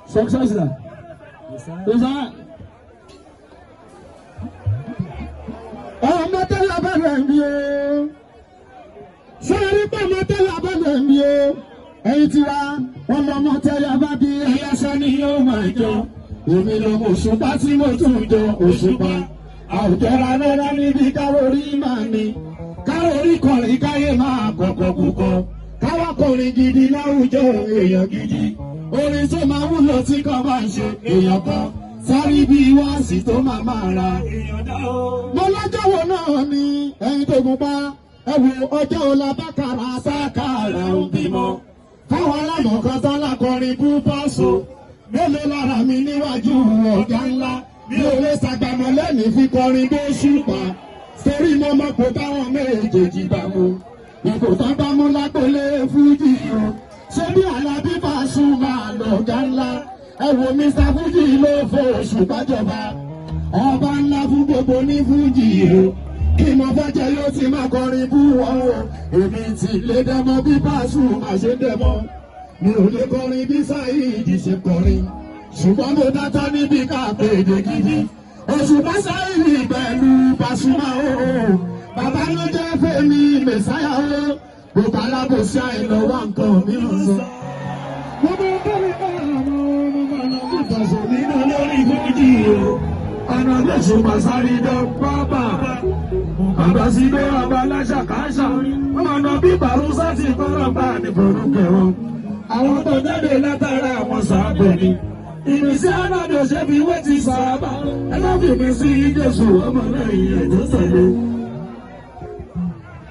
Success là. C'est ça. Ọmọ tẹ́lá bá lẹ̀ ń bí o. Sọ́yìn pé ọmọ tẹ́lá bá lẹ̀ ń bí o. Ẹyin ti ra wọn lọmọ tẹ́lá bá bí ẹlẹ́sẹ̀ ni yóò máa jọ. Èmi lọmọ òṣùpá tí mo tún jọ òṣùpá. Àwùjọra rárá níbi káwórí máa ní. Káwórí kọrin káyé máa kọ̀kọ̀ púpọ̀. Káwá kọrin gidi láwùjọ èèyàn gidi. Orin tó máa wúlò tí kò máa ṣe èèyàn kan. Sáré bí wáàsì tó máa máa ra èèyàn dá o. Mo lọ́jọ́ wo náà ni ẹyin tó gun pa. Ẹ wo ọjọ́ ọ̀la bákàrà sákàrà ń bímọ. Káwọn alámọ̀ kan tán lákọrin bú pọ́ọ̀sù. Mélòó lára mi níwájú ọ̀gá ńlá. Mi ò lè ṣàgbàmọ̀ lẹ́nìí fi kọrin bó ṣùpá. Torí mo mọ̀ pé táwọn méjèèjì bá mu. Ìkò tán bá mú lágbólé fújì o. Ṣé bí Àlàbí Pasuma lọ̀gá ńlá? Ẹ wo Mr. Fuji ló fò Òṣùpá jọba. Ọba ńlá fún gbogbo ní fújì o. Kí mo fẹ́ jẹ yóò ti máa kọrin bú wọn o. Èmi ti lè dẹmọ bí Pasuma ṣe dẹmọ. Mi ò lè kọrin bí Saheed ṣe kọrin. Ṣùgbọ́n mo dáta níbi ká pé èdè gidi. Òṣùpá Saheed pẹ̀lú Pasuma o. Bàbá ló jẹ́ Fẹ́mi Mẹ̀sáyà o. Gbogbo alábòsí àìlọ́wọ́ nǹkan mìíràn sọ. Mo máa ń bẹ̀rẹ̀ bá àwọn ọmọ náà ìfọ̀sọ̀ nínú lórí fújì o. Ọ̀nà lóṣù Màsárì dán pápá. Bàbá sí dé ọba láṣàkáṣà. Ọ̀nà bí Bàrúsá ti kọ́rọ̀ bá ní forúkẹ wọn. Àwọn tó jáde látara àwọn sàbẹ̀ ni. Ìmísí Ànàbì òṣèbí wé ti sàbà. Ẹ lọ́ fi mi sí Jésù ọmọ náà ìyẹn tó tẹ̀lé.